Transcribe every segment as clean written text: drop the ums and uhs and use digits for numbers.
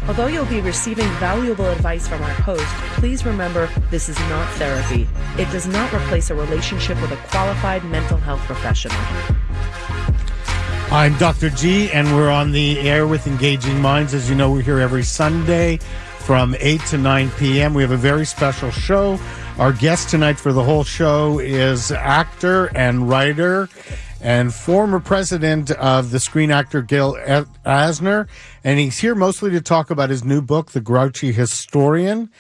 Although you'll be receiving valuable advice from our host, please remember this is not therapy. It does not replace a relationship with a qualified mental health professional. I'm Dr. G, and we're on the air with Engaging Minds. As you know, we're here every Sunday from 8 to 9 p.m. We have a very special show. Our guest tonight for the whole show is actor and writer and former president of the Screen Actor Guild, Ed Asner, and he's here mostly to talk about his new book, The Grouchy Historian.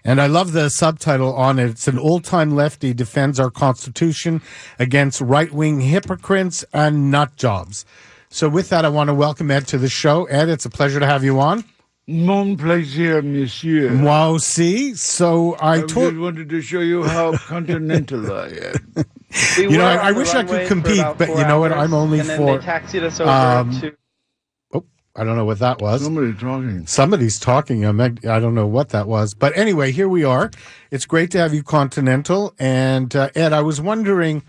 And I love the subtitle on it. It's an old-time lefty defends our Constitution against right-wing hypocrites and nut jobs. So with that, I want to welcome Ed to the show. Ed, it's a pleasure to have you on. Mon plaisir, monsieur. Moi aussi. So I just wanted to show you how continental I am. I wish I could compete, but you know what? I'm only and then for... they taxied us over to... Oh, I don't know what that was. Somebody's talking. I don't know what that was. But anyway, here we are. It's great to have you continental. And Ed, I was wondering...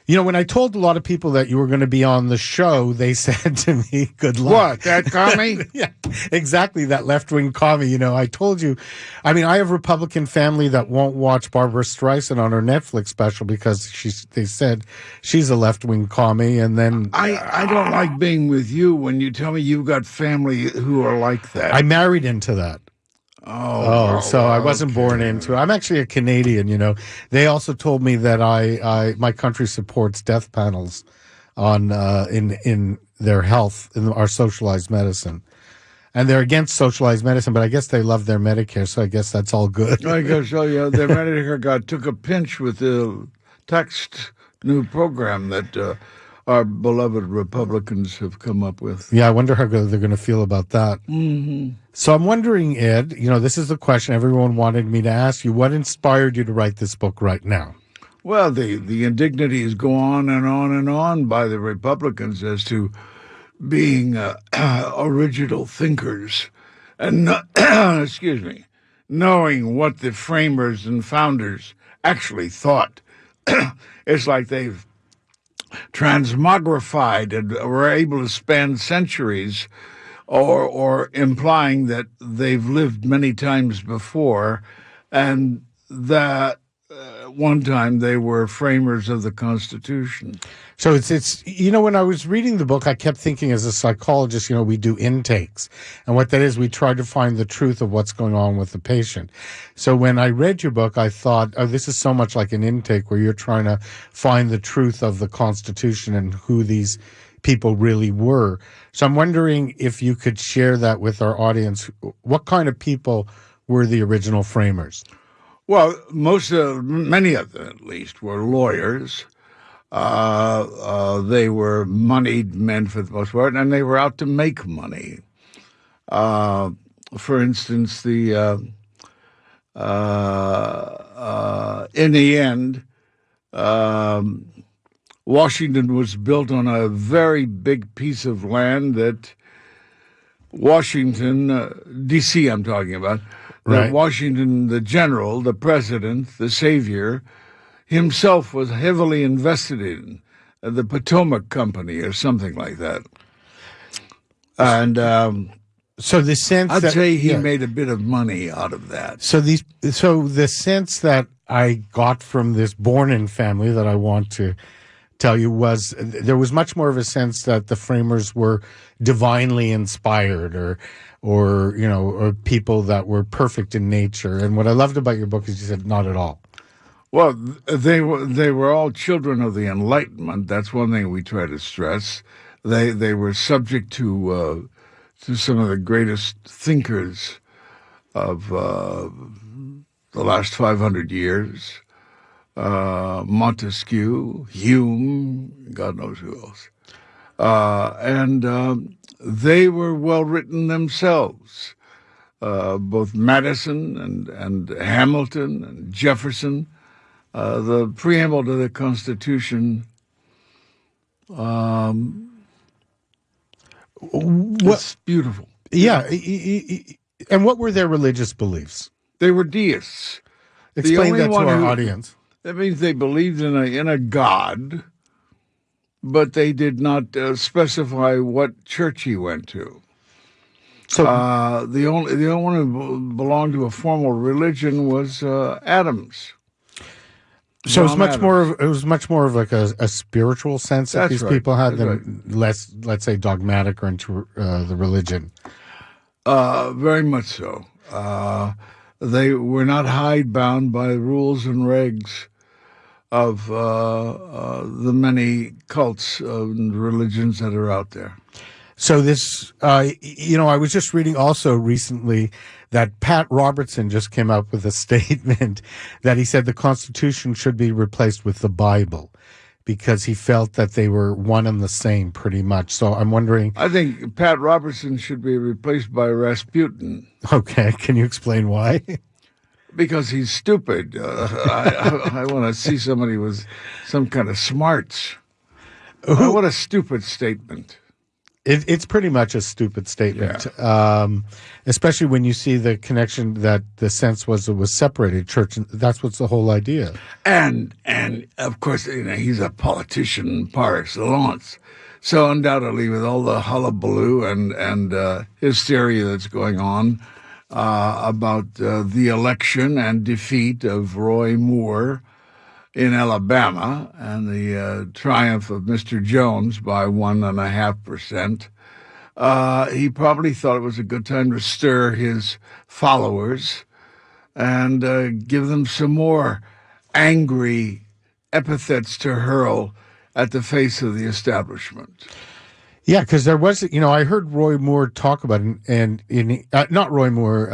when I told a lot of people that you were going to be on the show, they said to me, good luck. What, that commie? Yeah, exactly, that left-wing commie. I told you, I have a Republican family that won't watch Barbara Streisand on her Netflix special because they said she's a left-wing commie, and then... I don't like being with you when you tell me you've got family who are like that. I married into that. So I wasn't born into it. I'm actually a Canadian, They also told me that my country supports death panels on in their health, in our socialized medicine. And they're against socialized medicine, but I guess they love their Medicare, so I guess that's all good. I guess so, yeah. Their Medicare took a pinch with the taxed new program that our beloved Republicans have come up with. Yeah, I wonder how they're going to feel about that. Mm-hmm. So I'm wondering, Ed, this is the question everyone wanted me to ask you. What inspired you to write this book right now? Well, the indignities go on and on and on by the Republicans as to being original thinkers and, knowing what the framers and founders actually thought. It's like they've transmogrified and were able to span centuries, or implying that they've lived many times before, and that one time they were framers of the Constitution. So it's when I was reading the book, I kept thinking, as a psychologist, we do intakes. And what that is, we try to find the truth of what's going on with the patient. So when I read your book, I thought, this is so much like an intake where you're trying to find the truth of the Constitution and who these people really were. So I'm wondering if you could share that with our audience. What kind of people were the original framers? Well, many of them, at least, were lawyers. They were moneyed men for the most part, and they were out to make money. For instance, in the end, Washington was built on a very big piece of land that Washington, D.C. I'm talking about, right. That Washington, the general, the president, the savior, himself was heavily invested in, the Potomac Company or something like that. And so the sense I'd say he made a bit of money out of that. So the sense that I got from this born-in family that I want to tell you was there was much more of a sense that the framers were divinely inspired or people that were perfect in nature. And what I loved about your book is you said not at all. Well, they were all children of the Enlightenment. That's one thing we try to stress. They were subject to some of the greatest thinkers of the last 500 years. Montesquieu, Hume, God knows who else. And they were well written themselves. Both Madison and Hamilton and Jefferson. The preamble to the Constitution, it's beautiful. Yeah. And what were their religious beliefs? They were deists. Explain that to our audience. That means they believed in a God, but they did not specify what church he went to. So, The only one who belonged to a formal religion was Adams. so John Adams. it was much more of like a spiritual sense that That's these right. people had That's than less, let's say, dogmatic or into the religion. Very much so. They were not hidebound by rules and regs of the many cults and religions that are out there. So this, I was just reading also recently that Pat Robertson just came up with a statement that he said the Constitution should be replaced with the Bible because he felt that they were one and the same pretty much. So I'm wondering. I think Pat Robertson should be replaced by Rasputin. Okay, can you explain why? Because he's stupid. I want to see somebody with some kind of smarts. What a stupid statement. It's pretty much a stupid statement, especially when you see the connection that the sense was it was separated church, and that's what's the whole idea. And of course, he's a politician par excellence. So undoubtedly, with all the hullabaloo and hysteria that's going on about the election and defeat of Roy Moore in Alabama and the triumph of Mr. Jones by 1.5%, he probably thought it was a good time to stir his followers and give them some more angry epithets to hurl at the face of the establishment. Yeah, because there was, I heard Roy Moore talk about it, and not Roy Moore,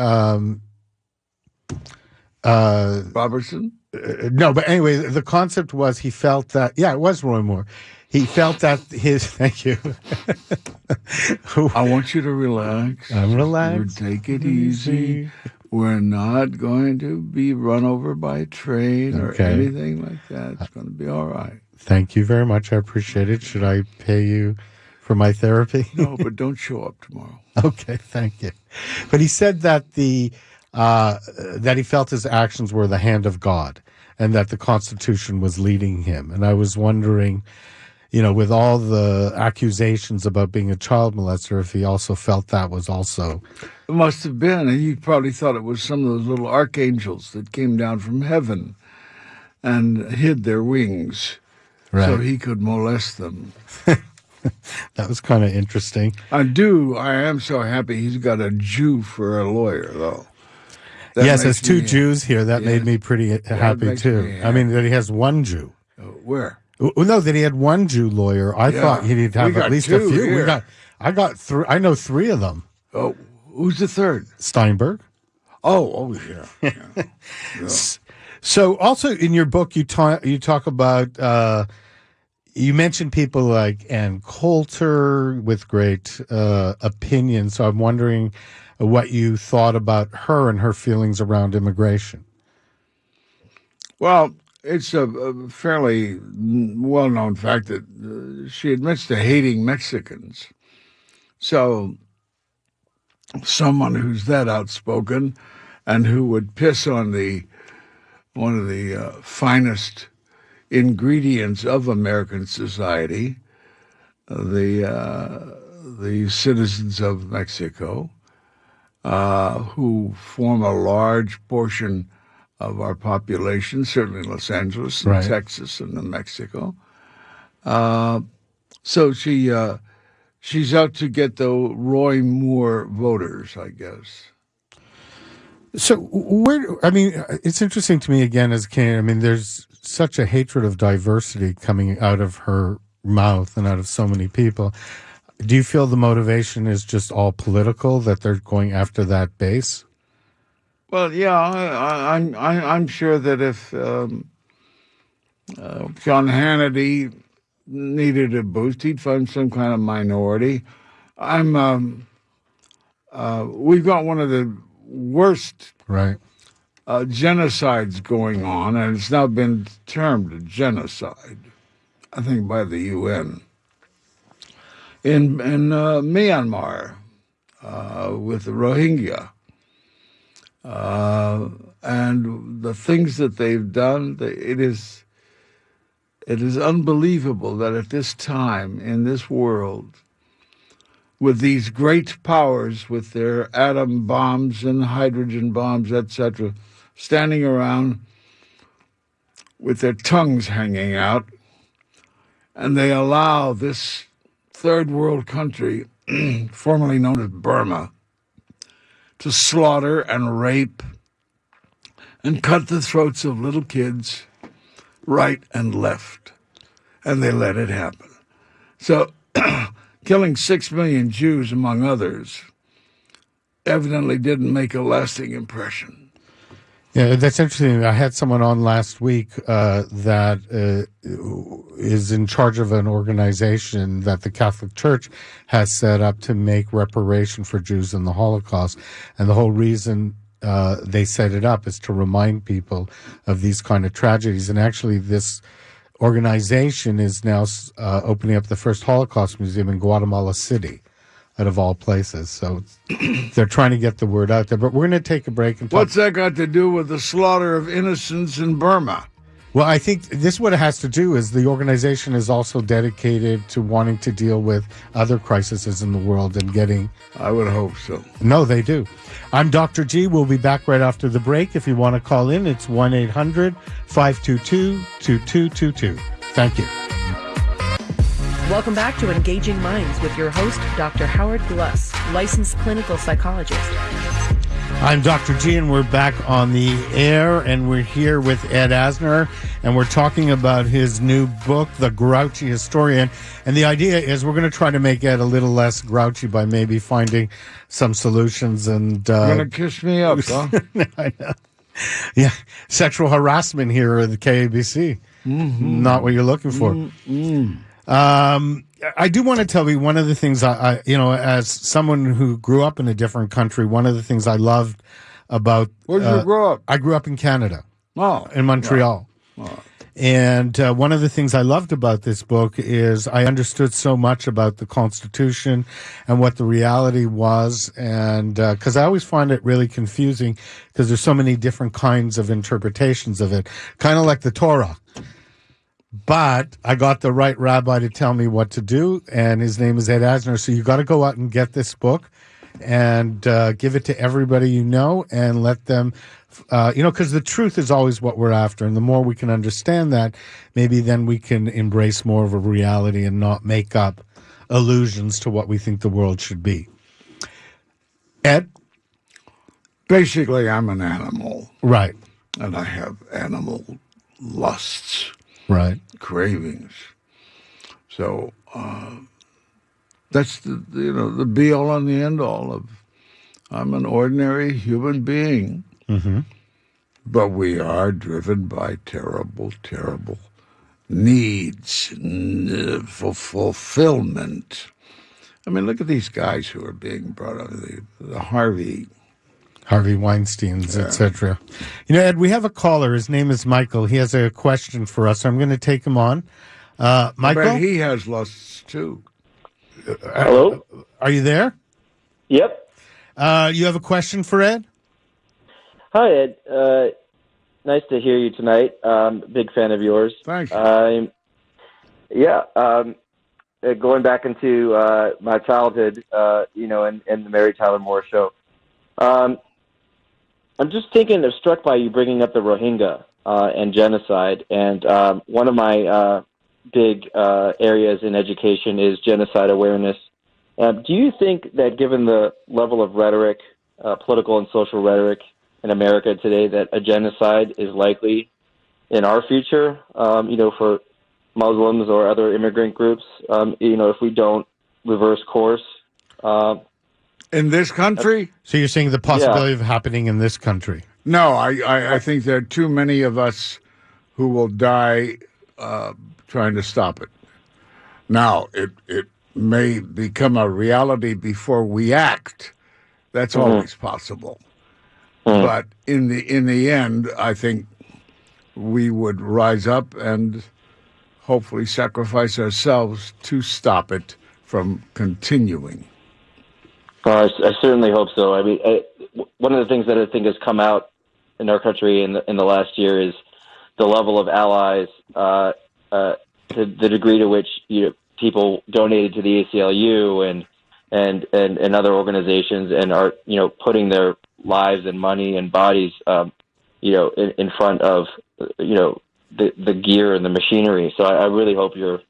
Robertson? No, but anyway, the concept was he felt that, it was Roy Moore. He felt that thank you. I want you to relax. I'm relaxed. Take it easy. We're not going to be run over by a train or anything like that. It's going to be all right. Thank you very much. I appreciate it. Should I pay you for my therapy? No, but don't show up tomorrow. Okay, thank you. But he said that that he felt his actions were the hand of God and that the Constitution was leading him. And I was wondering, with all the accusations about being a child molester, if he also felt that was also... It must have been. And he probably thought it was some of those little archangels that came down from heaven and hid their wings so he could molest them. That was kind of interesting. I am so happy he's got a Jew for a lawyer, though. Yes, there's two Jews here. That made me pretty happy, too. I mean, that he has one Jew. Where? No, that he had one Jew lawyer. I thought he'd have at least a few. Here. I got three. I know three of them. Oh, who's the third? Steinberg. Yeah. So, also in your book, you talk about. You mentioned people like Ann Coulter with great opinion. So I'm wondering what you thought about her and her feelings around immigration. Well, it's a fairly well-known fact that she admits to hating Mexicans. So someone who's that outspoken and who would piss on one of the finest ingredients of American society, the citizens of Mexico, who form a large portion of our population, certainly in Los Angeles and Texas and New Mexico. So she's out to get the Roy Moore voters, I guess. So it's interesting to me again as a Canadian. I mean, there's such a hatred of diversity coming out of her mouth and out of so many people. Do you feel the motivation is just all political, that they're going after that base? Well, yeah, I'm sure that if John Hannity needed a boost, he'd find some kind of minority. We've got one of the worst genocides going on, and it's now been termed a genocide, I think, by the UN. In Myanmar, with the Rohingya. And the things that they've done, it is unbelievable that at this time in this world, with these great powers, with their atom bombs and hydrogen bombs, etc., standing around with their tongues hanging out, and they allow this third world country, formerly known as Burma, to slaughter and rape and cut the throats of little kids right and left. And they let it happen. So killing 6 million Jews, among others, evidently didn't make a lasting impression. Yeah, that's interesting. I had someone on last week that is in charge of an organization that the Catholic Church has set up to make reparation for Jews in the Holocaust. And the whole reason they set it up is to remind people of these kind of tragedies. And actually, this organization is now opening up the first Holocaust museum in Guatemala City, out of all places. So they're trying to get the word out there. But we're going to take a break and talk. What's that got to do with the slaughter of innocents in Burma? Well, I think this what it has to do is the organization is also dedicated to wanting to deal with other crises in the world and getting... I would hope so. No, they do. I'm Dr. G. We'll be back right after the break. If you want to call in, it's 1-800-522-2222. Thank you. Welcome back to Engaging Minds with your host, Dr. Howard Gluss, licensed clinical psychologist. I'm Dr. G, and we're back on the air, and we're here with Ed Asner, and we're talking about his new book, The Grouchy Historian. And the idea is we're going to try to make Ed a little less grouchy by maybe finding some solutions. And You're going to kiss me up, huh? I know. Yeah, sexual harassment here at the KABC. Mm-hmm. Not what you're looking for. Mm-hmm. I do want to tell you one of the things I as someone who grew up in a different country, one of the things I loved about... Where did you grow up? I grew up in Canada. Oh. In Montreal. Oh. And one of the things I loved about this book is I understood so much about the Constitution and what the reality was. And because I always find it really confusing because there's so many different kinds of interpretations of it, kind of like the Torah. But I got the right rabbi to tell me what to do, and his name is Ed Asner. So you got to go out and get this book and give it to everybody you know and let them, because the truth is always what we're after. And the more we can understand that, maybe then we can embrace more of a reality and not make up illusions to what we think the world should be. Ed? Basically, I'm an animal. Right. And I have animal lusts. Right. Cravings. So that's the be all and the end all of I'm an ordinary human being. Mm-hmm. But we are driven by terrible, terrible needs for fulfillment. I mean, look at these guys who are being brought up, the Harvey Weinsteins, etc. Ed, we have a caller. His name is Michael. He has a question for us. I'm going to take him on. Michael? But he has lusts, too. Hello? Are you there? Yep. You have a question for Ed? Hi, Ed. Nice to hear you tonight. Big fan of yours. Thanks. Going back into my childhood, and the Mary Tyler Moore Show. I'm just struck by you bringing up the Rohingya and genocide. And one of my big areas in education is genocide awareness. Do you think that given the level of rhetoric, political and social rhetoric in America today, that a genocide is likely in our future, for Muslims or other immigrant groups, if we don't reverse course? In this country? So you're saying the possibility of happening in this country? No, I think there are too many of us who will die trying to stop it. Now, it may become a reality before we act. That's always possible. But in the end, I think we would rise up and hopefully sacrifice ourselves to stop it from continuing. I certainly hope so. I mean, one of the things that I think has come out in our country in the last year is the level of allies, the degree to which people donated to the ACLU and and other organizations, and are putting their lives and money and bodies in front of the gear and the machinery. So I really hope you're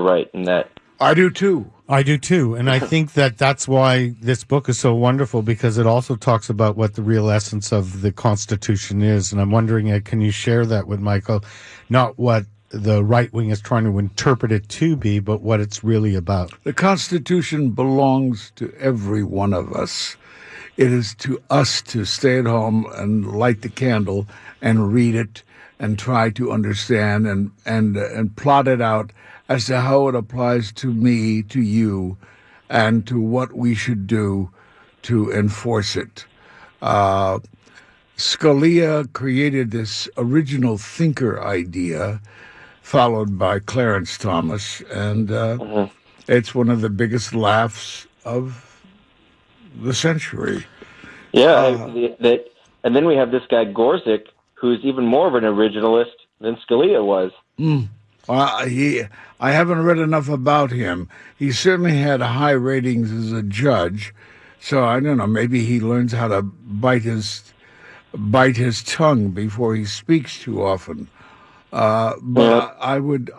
right in that. I do too. I do too. And I think that's why this book is so wonderful, because it also talks about what the real essence of the Constitution is. And I'm wondering, can you share that with Michael? Not what the right wing is trying to interpret it to be, but what it's really about. The Constitution belongs to every one of us. It is to us to stay at home and light the candle and read it and try to understand and plot it out as to how it applies to me, to you, and to what we should do to enforce it. Scalia created this original thinker idea, followed by Clarence Thomas, and it's one of the biggest laughs of the century. Yeah, and then we have this guy Gorsuch, who's even more of an originalist than Scalia was. I haven't read enough about him. He certainly had high ratings as a judge, so I don't know. Maybe he learns how to bite his tongue before he speaks too often. But I would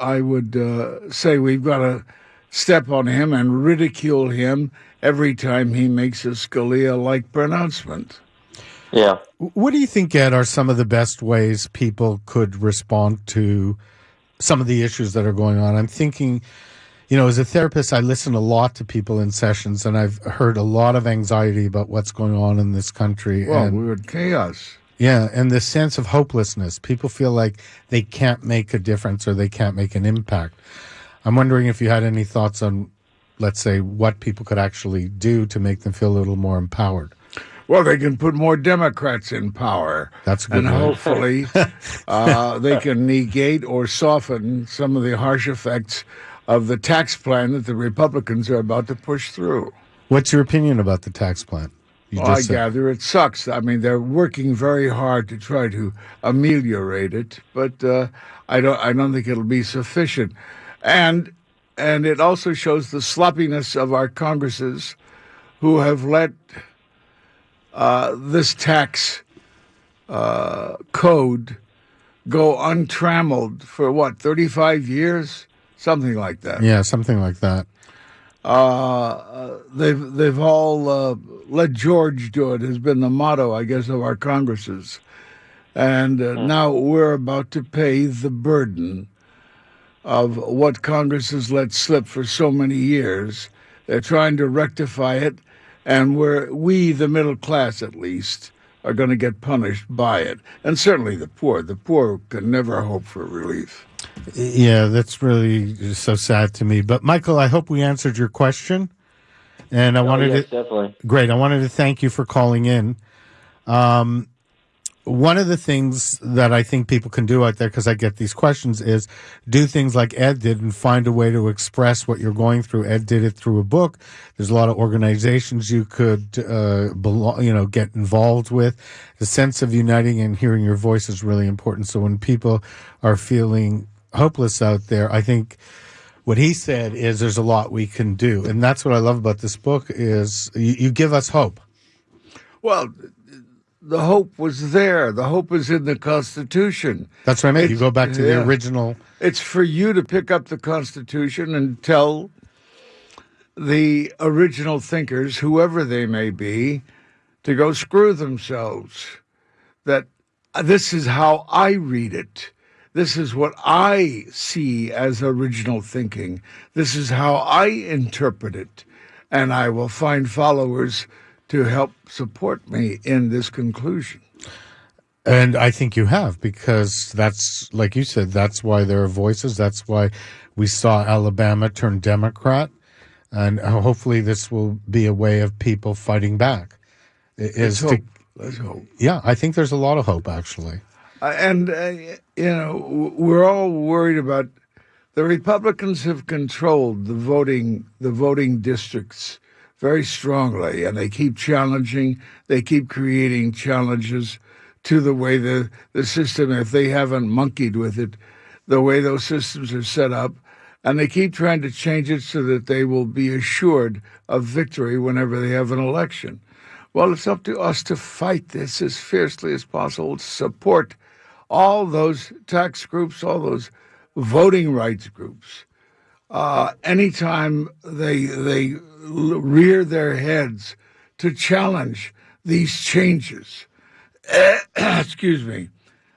say we've got to step on him and ridicule him every time he makes a Scalia-like pronouncement. Yeah. What do you think, Ed, are some of the best ways people could respond to some of the issues that are going on? I'm thinking, as a therapist, I listen a lot to people in sessions, and I've heard a lot of anxiety about what's going on in this country. Well, we're in chaos. Yeah, and the sense of hopelessness. People feel like they can't make a difference or they can't make an impact. I'm wondering if you had any thoughts on, let's say, what people could actually do to make them feel a little more empowered. Well, they can put more Democrats in power. That's a good and way. Hopefully they can negate or soften some of the harsh effects of the tax plan that the Republicans are about to push through. What's your opinion about the tax plan? I gather it sucks. I mean, they're working very hard to try to ameliorate it, but I don't think it'll be sufficient. And it also shows the sloppiness of our Congresses, who have let this tax code go untrammeled for 35 years? Something like that. Yeah, something like that. They've all let George do it has been the motto, I guess, of our Congresses. And now we're about to pay the burden of what Congress has let slip for so many years. They're trying to rectify it, and we, the middle class at least, are going to get punished by it. And certainly the poor. The poor can never hope for relief. Yeah, that's really so sad to me. But Michael, I hope we answered your question. And I wanted to definitely. Great. I wanted to thank you for calling in. One of the things that I think people can do out there, because I get these questions, is do things like Ed did and find a way to express what you're going through. Ed did it through a book. There's a lot of organizations you could get involved with. The sense of uniting and hearing your voice is really important. So when people are feeling hopeless out there, I think what he said is there's a lot we can do. And that's what I love about this book is you give us hope. Well, the hope was there. The hope is in the Constitution. That's what I mean. You go back to the original. It's for you to pick up the Constitution and tell the original thinkers, whoever they may be, to go screw themselves. That this is how I read it. This is what I see as original thinking. This is how I interpret it. And I will find followers to help support me in this conclusion. And I think you have, because that's, like you said, that's why there are voices. That's why we saw Alabama turn Democrat. And hopefully this will be a way of people fighting back. Let's hope. Yeah, I think there's a lot of hope, actually. We're all worried about the Republicans have controlled the voting districts very strongly, and they keep challenging, they keep creating challenges to the way the system, if they haven't monkeyed with it, the way those systems are set up. And they keep trying to change it so that they will be assured of victory whenever they have an election. Well, it's up to us to fight this as fiercely as possible, to support all those tax groups, all those voting rights groups. Anytime they rear their heads to challenge these changes. Excuse me.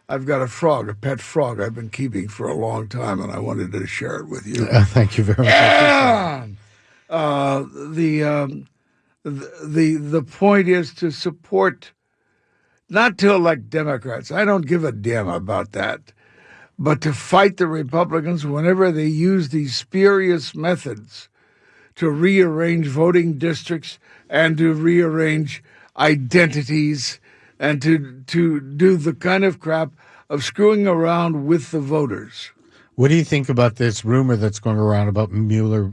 I've got a frog, a pet frog I've been keeping for a long time, and I wanted to share it with you. Thank you very much. The point is to support, not to elect Democrats. I don't give a damn about that. But to fight the Republicans whenever they use these spurious methods to rearrange voting districts and to rearrange identities and to do the kind of crap of screwing around with the voters. What do you think about this rumor that's going around about Mueller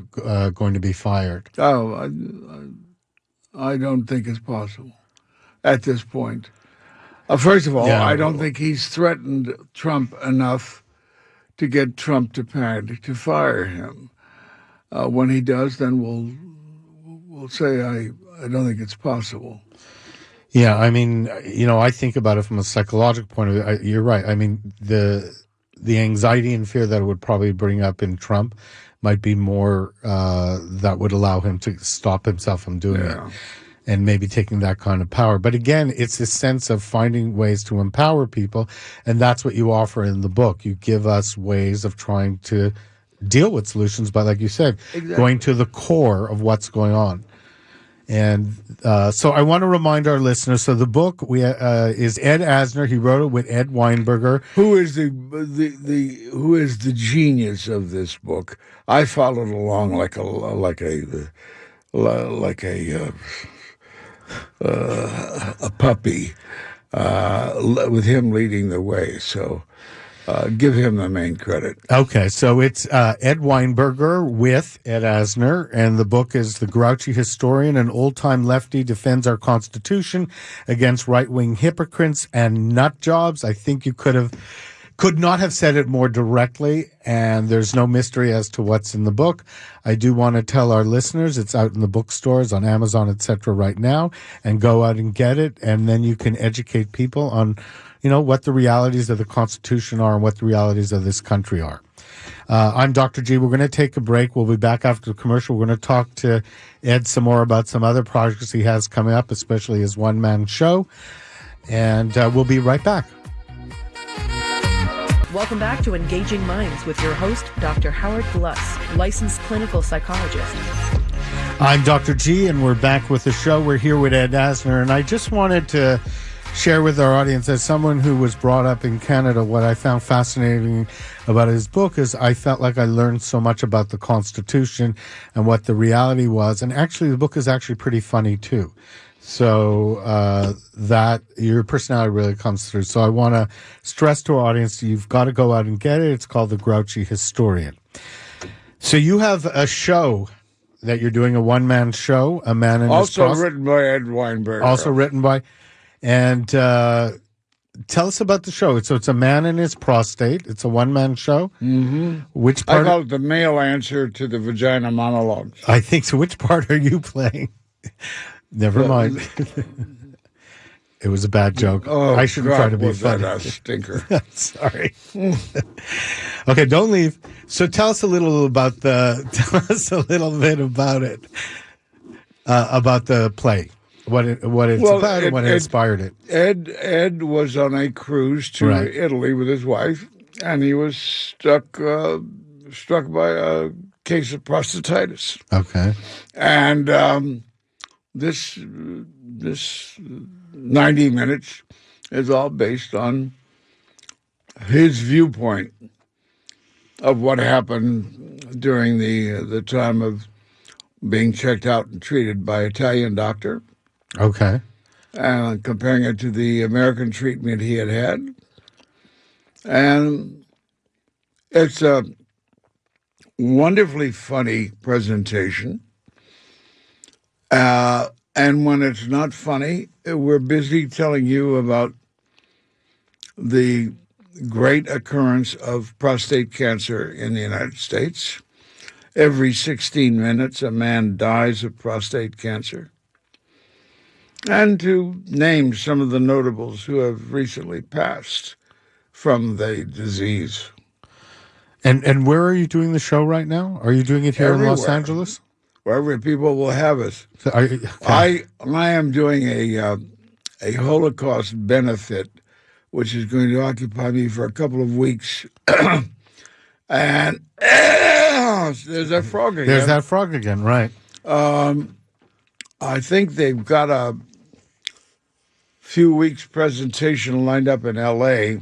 going to be fired? Oh, I don't think it's possible at this point. First of all, I don't think he's threatened Trump enough to get Trump to panic to fire him. When he does, then we'll say I don't think it's possible. Yeah, I mean, I think about it from a psychological point of view. You're right. I mean, the anxiety and fear that it would probably bring up in Trump might be more that would allow him to stop himself from doing it and maybe taking that kind of power. But again, it's a sense of finding ways to empower people, and that's what you offer in the book. You give us ways of trying to deal with solutions by, like you said, going to the core of what's going on. And so I want to remind our listeners. So the book is Ed Asner. He wrote it with Ed Weinberger, who is the genius of this book. I followed along like a puppy, with him leading the way. So. Give him the main credit. Okay, so it's Ed Weinberger with Ed Asner, and the book is The Grouchy Historian, an old-time lefty defends our Constitution against right-wing hypocrites and nut jobs. I think you could not have said it more directly, and there's no mystery as to what's in the book. I do want to tell our listeners it's out in the bookstores, on Amazon, etc. right now, and go out and get it, and then you can educate people on what the realities of the Constitution are and what the realities of this country are. I'm Dr. G. We're going to take a break. We'll be back after the commercial. We're going to talk to Ed some more about some other projects he has coming up, especially his one-man show. And we'll be right back. Welcome back to Engaging Minds with your host, Dr. Howard Gluss, licensed clinical psychologist. I'm Dr. G, and we're back with the show. We're here with Ed Asner, and I just wanted to share with our audience, as someone who was brought up in Canada, what I found fascinating about his book is I felt like I learned so much about the Constitution and what the reality was. And actually, the book is actually pretty funny, too. So that your personality really comes through. So I want to stress to our audience, you've got to go out and get it. It's called The Grouchy Historian. So you have a show that you're doing, a one-man show, A Man in His Prostate. Also written by Ed Weinberger. Also written by... And tell us about the show. So it's A Man in His Prostate. It's a one-man show. Mm-hmm. Which part? I call it the male answer to the vagina monologues. I think so. Which part are you playing? Never mind. It was a bad joke. Oh, I shouldn't try to be funny. That a stinker. Sorry. Okay, don't leave. So tell us a little about Tell us a little bit about it. About the play. What it's about and what inspired it. Ed was on a cruise to Italy with his wife, and he was struck by a case of prostatitis. Okay. And this 90 minutes is all based on his viewpoint of what happened during the time of being checked out and treated by an Italian doctor. Okay. And comparing it to the American treatment he had had. And it's a wonderfully funny presentation. And when it's not funny, we're busy telling you about the great occurrence of prostate cancer in the United States every 16 minutes a man dies of prostate cancer. And to name some of the notables who have recently passed from the disease. And where are you doing the show right now? Are you doing it here Everywhere. in Los Angeles? Wherever people will have us. So okay. I am doing a Holocaust benefit, which is going to occupy me for a couple of weeks. And there's that frog again. There's that frog again, right. I think they've got a few weeks presentation lined up in L.A.,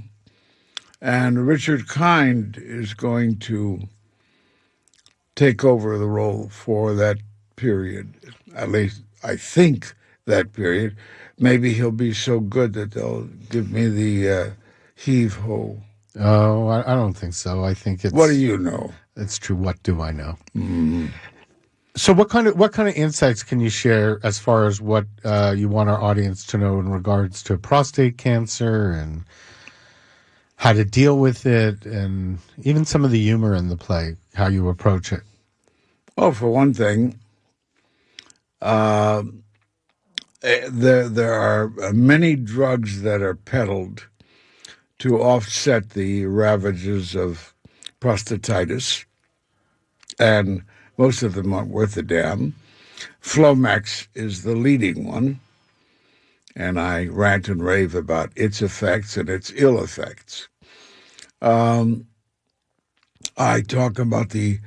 and Richard Kind is going to take over the role for that period. At least I think that period. Maybe he'll be so good that they'll give me the heave-ho. Oh, I don't think so. I think it's... What do you know? It's true. What do I know? Mm. So what kind of insights can you share as far as what you want our audience to know in regards to prostate cancer and how to deal with it, and even some of the humor in the play, how you approach it? Well, for one thing, there are many drugs that are peddled to offset the ravages of prostatitis, and most of them aren't worth a damn. Flomax is the leading one, and I rant and rave about its effects and its ill effects. I talk about the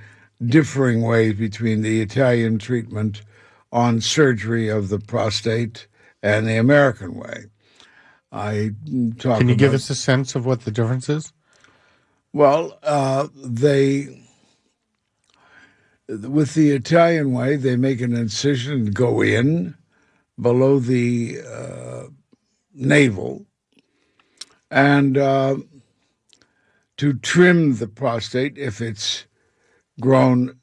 differing ways between the Italian treatment on surgery of the prostate and the American way. I talk. Can you give us a sense of what the difference is? Well, with the Italian way, they make an incision and go in below the navel, and to trim the prostate if it's grown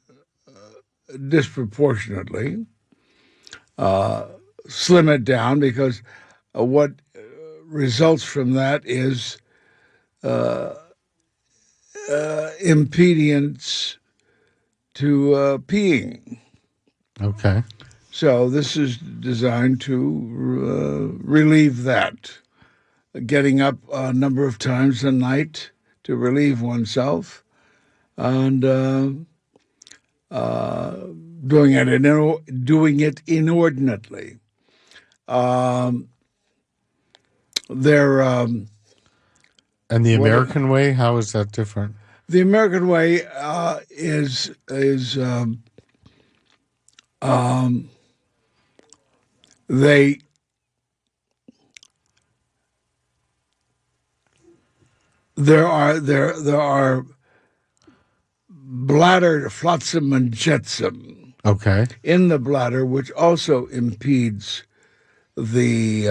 disproportionately, slim it down, because what results from that is impedance to peeing. Okay. So this is designed to relieve that. Getting up a number of times a night to relieve oneself, and doing it inordinately. And the American way, how is that different? The American way is there are bladder flotsam and jetsam, okay, in the bladder, which also impedes the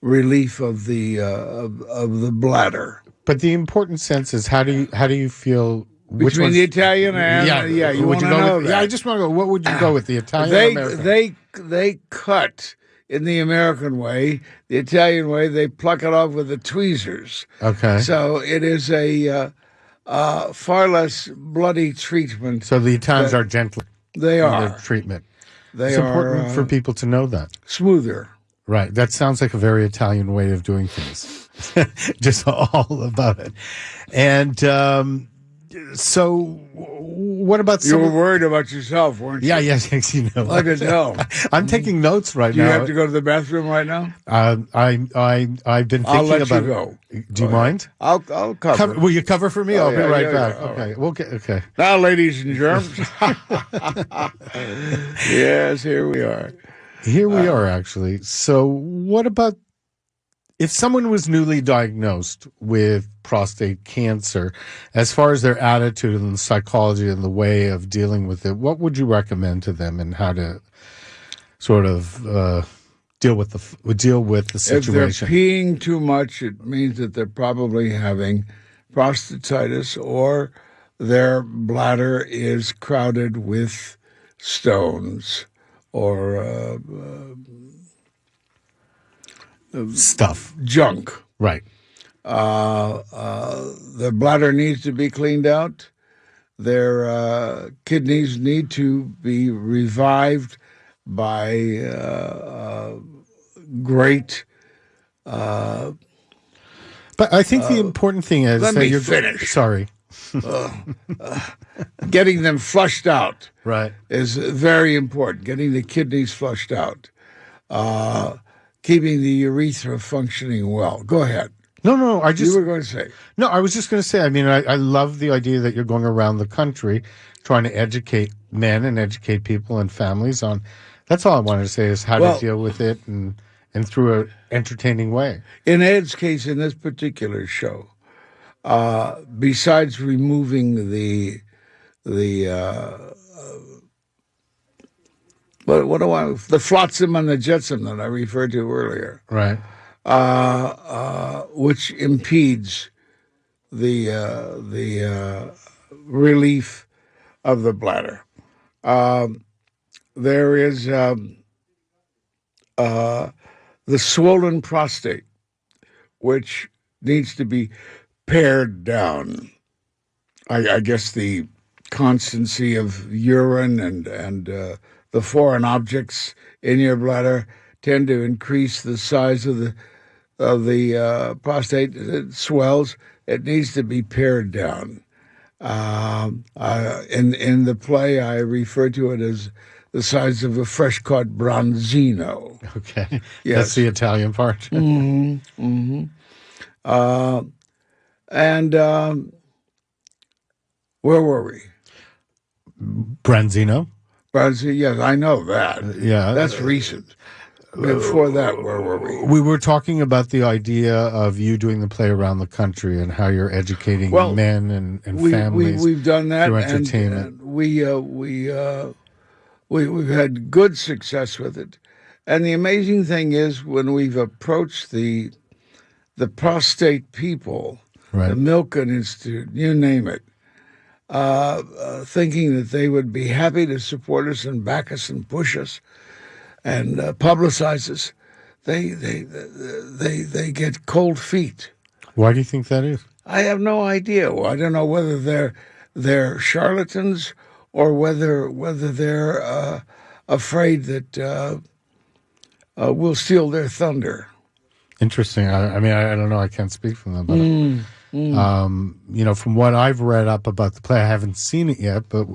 relief of the bladder. But the important sense is how do you feel between the Italian and you want to know that? Yeah, I just want to go. What would you go with, the Italian or American? They cut in the American way. The Italian way, they pluck it off with the tweezers. Okay. So it is a far less bloody treatment. So the Italians are gentler. They are. In their treatment. It's important for people to know that. Smoother. Right. That sounds like a very Italian way of doing things. Just all about it. And so what about you were worried about yourself, weren't you? Yeah, yes, you know. I can tell. I'm taking notes right now. Do you have to go to the bathroom right now? I've been thinking I'll let about you go. Do you mind? I'll cover. Will you cover for me? I'll be right back. Okay. Right. Okay. Now, ladies and germs. Yes, here we are. Here we are, actually. So what about if someone was newly diagnosed with prostate cancer, as far as their attitude and the psychology and the way of dealing with it, what would you recommend to them and how to sort of deal with the situation? If they're peeing too much, it means that they're probably having prostatitis, or their bladder is crowded with stones or stuff, junk. Right. The bladder needs to be cleaned out. their kidneys need to be revived by great. But I think the important thing is let that me you're finish. Sorry. Getting them flushed out Right. is very important. Getting the kidneys flushed out, keeping the urethra functioning well. Go ahead. No. You were going to say. No, I was just going to say, I mean, I love the idea that you're going around the country trying to educate men and educate people and families on. That's all I wanted to say is how to deal with it and through an entertaining way. In Ed's case, in this particular show, besides removing the flotsam and the jetsam that I referred to earlier, right, which impedes the relief of the bladder. There is the swollen prostate, which needs to be pared down. I guess the constancy of urine and the foreign objects in your bladder tend to increase the size of the prostate. It swells. It needs to be pared down. In the play, I refer to it as the size of a fresh-caught bronzino. Okay, yes. That's the Italian part. Mm-hmm. Mm-hmm. Where were we? Branzino. Yes, I know that. Yeah. That's recent. Before that, where were we? We were talking about the idea of you doing the play around the country and how you're educating men and families. We've done that through entertainment. And we've had good success with it. And the amazing thing is when we've approached the prostate people, right, the Milken Institute, you name it, thinking that they would be happy to support us and back us and push us and publicize us, they get cold feet. Why do you think that is? I have no idea. I don't know whether they're charlatans or whether they're afraid that we'll steal their thunder. Interesting. I mean, I don't know. I can't speak for them, but from what I've read up about the play, I haven't seen it yet, but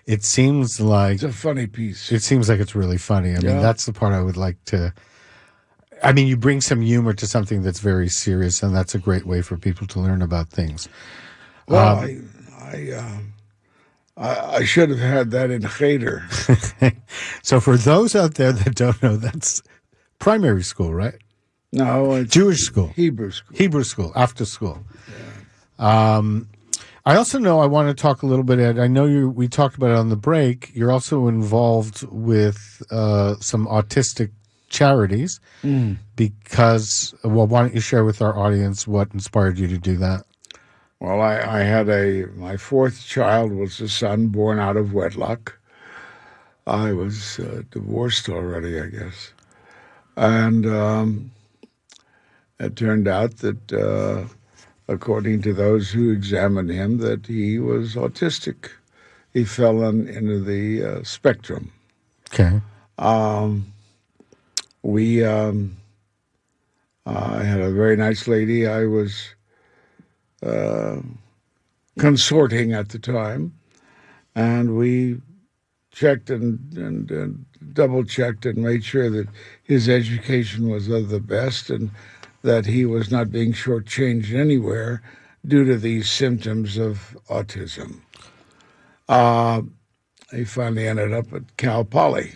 it seems like it's a funny piece. It seems like it's really funny. I mean, that's the part I would like to. I mean, you bring some humor to something that's very serious, and that's a great way for people to learn about things. Well, I should have had that in Cheder. So for those out there that don't know, that's primary school, right? No, it's Jewish school. Hebrew school. Hebrew school, after school. Yeah. I also know I want to talk a little bit, Ed. I know we talked about it on the break. You're also involved with some autistic charities because, why don't you share with our audience what inspired you to do that? Well, I had my fourth child was a son born out of wedlock. I was divorced already, I guess. And it turned out that, according to those who examined him, that he was autistic. He fell into the spectrum. Okay. I had a very nice lady I was consorting at the time, and we checked and double-checked and made sure that his education was of the best and that he was not being shortchanged anywhere due to these symptoms of autism. He finally ended up at Cal Poly.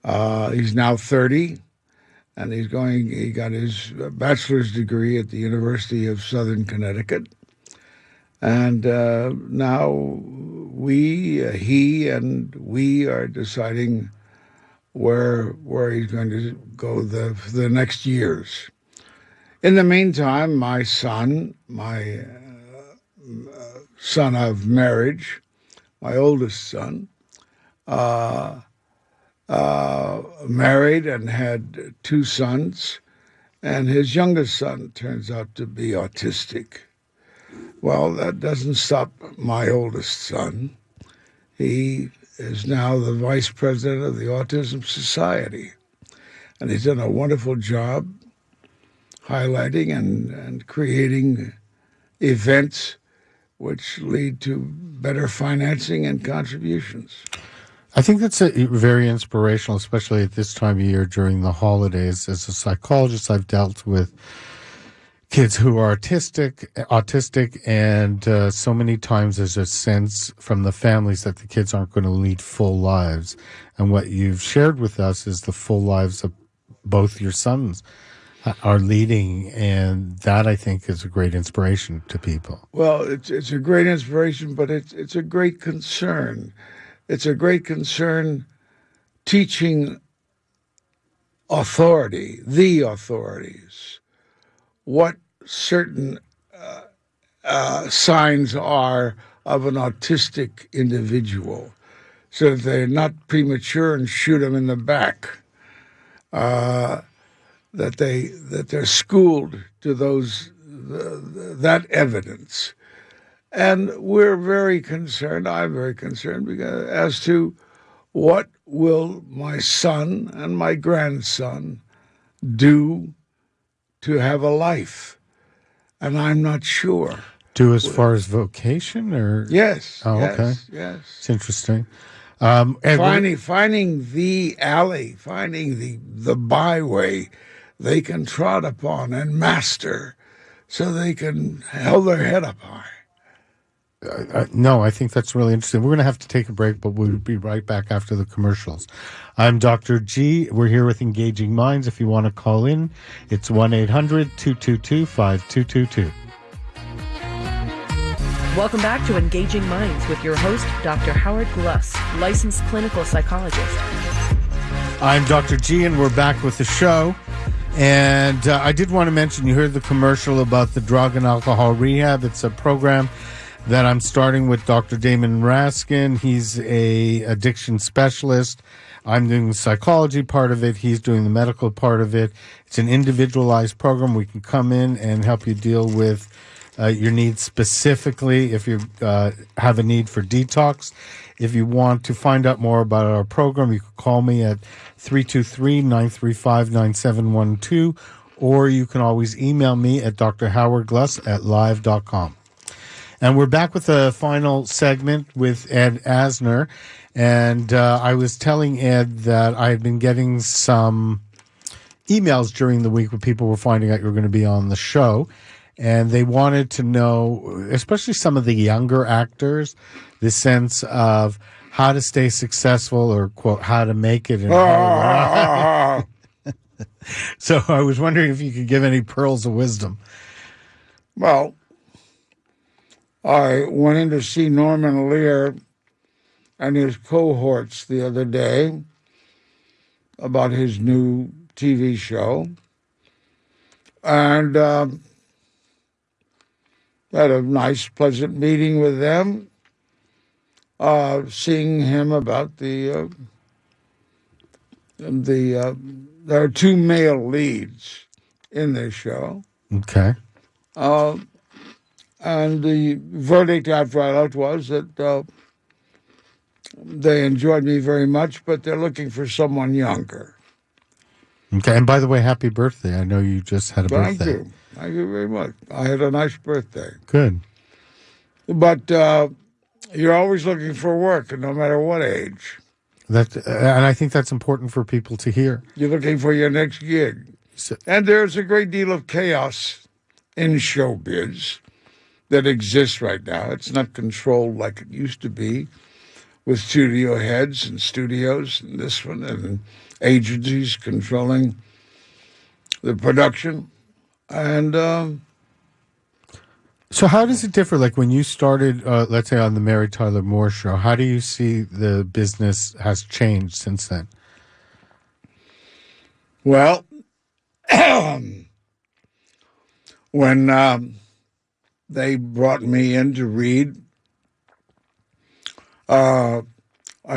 He's now 30, and he got his bachelor's degree at the University of Southern Connecticut. And now he and we are deciding where he's going to go the next years. In the meantime, my son of marriage, my oldest son, married and had two sons, and his youngest son turns out to be autistic. Well, that doesn't stop my oldest son. He is now the vice president of the Autism Society, and he's done a wonderful job highlighting and creating events which lead to better financing and contributions. I think that's very inspirational, especially at this time of year during the holidays. As a psychologist, I've dealt with kids who are autistic, and so many times there's a sense from the families that the kids aren't going to lead full lives. And what you've shared with us is the full lives of both your sons are leading, and that, I think, is a great inspiration to people. Well, it's a great inspiration, but it's a great concern. It's a great concern teaching the authorities, what certain signs are of an autistic individual, so that they're not premature and shoot them in the back. That they're schooled to that evidence. And we're very concerned, I'm very concerned, as to what will my son and my grandson do to have a life. And I'm not sure. Do as far as vocation, or? Yes. Oh, yes, okay. Yes. It's interesting. Finding the alley, finding the byway they can trot upon and master so they can hold their head up high. No, I think that's really interesting. We're going to have to take a break, but we'll be right back after the commercials. I'm Dr. G. We're here with Engaging Minds. If you want to call in, it's 1-800-222-5222. Welcome back to Engaging Minds with your host, Dr. Howard Gluss, licensed clinical psychologist. I'm Dr. G, and we're back with the show. And I did want to mention, you heard the commercial about the drug and alcohol rehab. It's a program that I'm starting with Dr. Damon Raskin. He's a addiction specialist. I'm doing the psychology part of it. He's doing the medical part of it. It's an individualized program. We can come in and help you deal with your needs specifically if you have a need for detox. If you want to find out more about our program, you can call me at 323-935-9712, or you can always email me at drhowardgluss@live.com. And we're back with the final segment with Ed Asner. And I was telling Ed that I had been getting some emails during the week where people were finding out you were going to be on the show. And they wanted to know, especially some of the younger actors, the sense of how to stay successful, or, quote, how to make it in Hollywood. So I was wondering if you could give any pearls of wisdom. Well, I went in to see Norman Lear and his cohorts the other day about his new TV show. And had a nice, pleasant meeting with them, seeing him about there are two male leads in this show. Okay. And the verdict after I left was that they enjoyed me very much, but they're looking for someone younger. Okay. And by the way, happy birthday. I know you just had a birthday. Thank you. Thank you very much. I had a nice birthday. Good. But you're always looking for work, no matter what age. And I think that's important for people to hear. You're looking for your next gig. And there's a great deal of chaos in showbiz that exists right now. It's not controlled like it used to be, with studio heads and studios and this one, and agencies controlling the production. And so how does it differ? Like when you started, let's say on the Mary Tyler Moore Show, how do you see the business has changed since then? Well, when they brought me in to read, I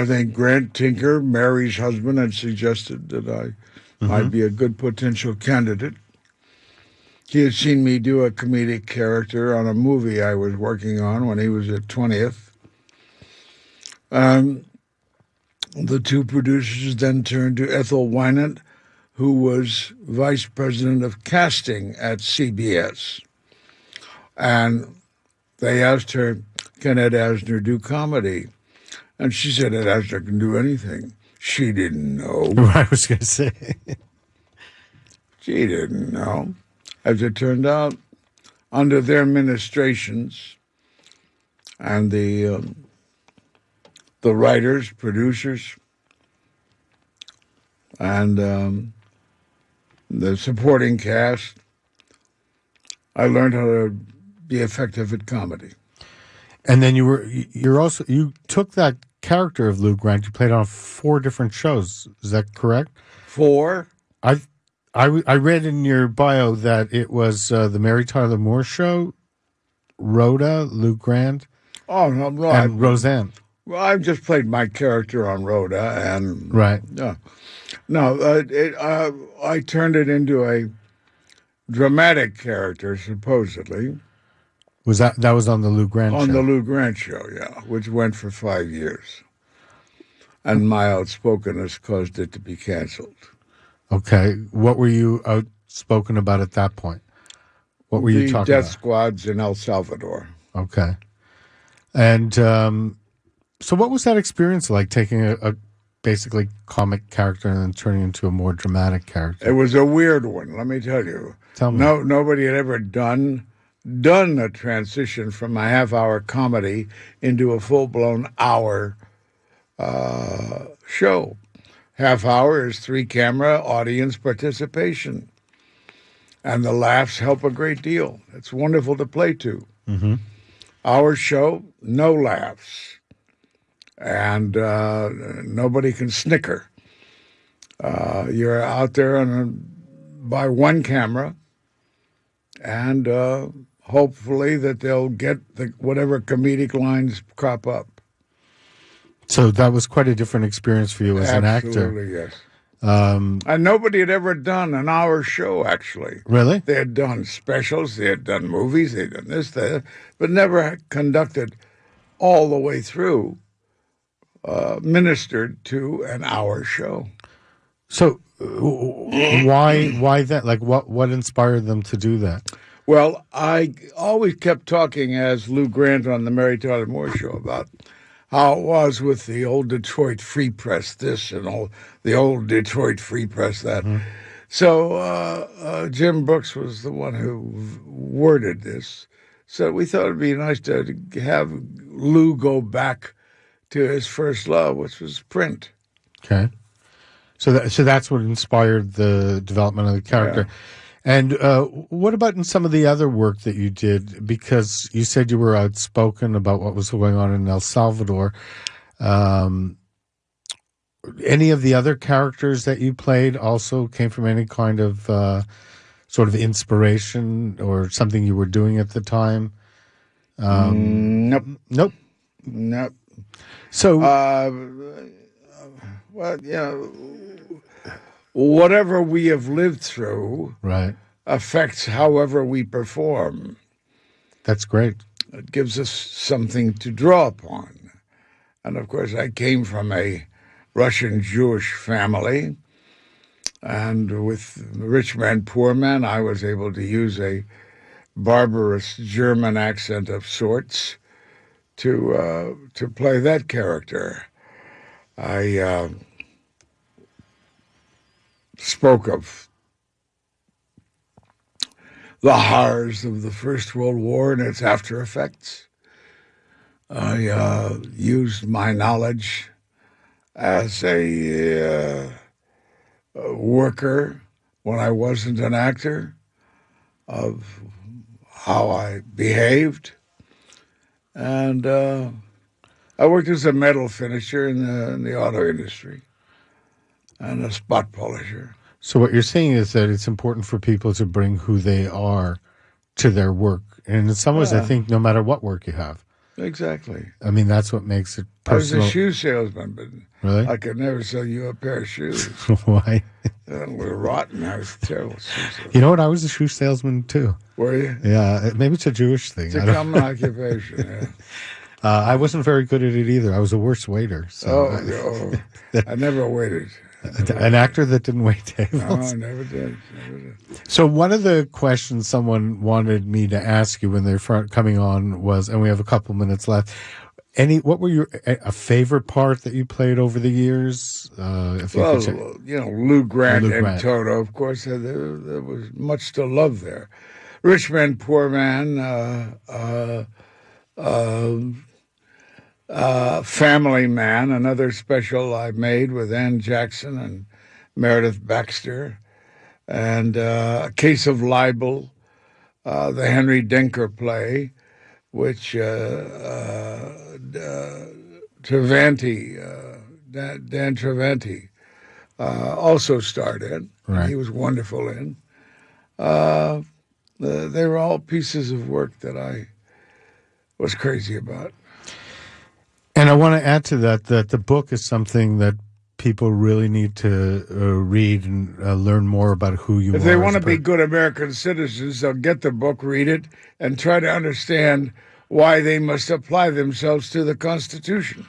think Grant Tinker, Mary's husband, had suggested that I might be a good potential candidate. He had seen me do a comedic character on a movie I was working on when he was at 20th. The two producers then turned to Ethel Wynant, who was vice president of casting at CBS. And they asked her, can Ed Asner do comedy? And she said, Ed Asner can do anything. She didn't know. I was going to say. She didn't know. As it turned out, under their ministrations and the writers, producers, and the supporting cast, I learned how to be effective at comedy. And then you took that character of Lou Grant. You played on 4 different shows. Is that correct? 4? I read in your bio that it was the Mary Tyler Moore Show, Rhoda, Lou Grant, and Roseanne. Well, I've just played my character on Rhoda, and right. I turned it into a dramatic character, supposedly. Was that was on the Lou Grant show? On the Lou Grant show, yeah, which went for 5 years, and my outspokenness caused it to be canceled. Okay, what were you outspoken about at that point? What were you talking about? The death squads in El Salvador. Okay, and so what was that experience like, taking a basically comic character and then turning into a more dramatic character? It was a weird one, let me tell you. Tell me. Nobody had ever done a transition from a half-hour comedy into a full-blown hour show. Half hour is 3-camera audience participation. And the laughs help a great deal. It's wonderful to play to. Mm-hmm. Our show, no laughs. And nobody can snicker. You're out there by one camera, and hopefully that they'll get whatever comedic lines crop up. So that was quite a different experience for you as an actor. Absolutely, yes. And nobody had ever done an hour show, actually. Really? They had done specials, they had done movies, they had done this, that, but never conducted all the way through, ministered to an hour show. So why that? Like, what inspired them to do that? Well, I always kept talking as Lou Grant on the Mary Tyler Moore Show about how it was with the old Detroit Free Press this and all the old Detroit Free Press that. Mm-hmm. So Jim Brooks was the one who worded this. So we thought it'd be nice to have Lou go back to his first love, which was print. Okay. So that's what inspired the development of the character. Yeah. And what about in some of the other work that you did? Because you said you were outspoken about what was going on in El Salvador. Any of the other characters that you played also came from any kind of sort of inspiration or something you were doing at the time? Nope. So, well, whatever we have lived through, right, affects however we perform. That's great. It gives us something to draw upon. And of course, I came from a Russian Jewish family, and with Rich Man, Poor Man, I was able to use a barbarous German accent of sorts to play that character. I spoke of the horrors of the First World War and its after effects. I used my knowledge as a worker when I wasn't an actor of how I behaved. And I worked as a metal finisher in the auto industry and a spot polisher. So what you're saying is that it's important for people to bring who they are to their work. And in some ways, I think no matter what work you have. Exactly. I mean, that's what makes it I was personal. a shoe salesman, but Really? I could never sell you a pair of shoes. Why? They were rotten. I was a terrible shoe salesman. You know what? I was a shoe salesman too. Were you? Yeah, maybe it's a Jewish thing. It's a common occupation, yeah. I wasn't very good at it either. I was a worse waiter. So I never waited. an actor that didn't wait tables. No, I never did. Never did. So one of the questions someone wanted me to ask you when they're coming on was, and we have a couple minutes left. What were your a favorite part that you played over the years? Lou Grant and Toto. Of course, there was much to love there. Rich Man, Poor Man, Family Man, another special I made with Ann Jackson and Meredith Baxter, and A Case of Libel, the Henry Denker play, which Dan Travanti also starred in. Right. He was wonderful in. They were all pieces of work that I was crazy about. And I want to add to that the book is something that people really need to read and learn more about who you are. If they want to be good American citizens, they'll get the book, read it, and try to understand why they must apply themselves to the Constitution.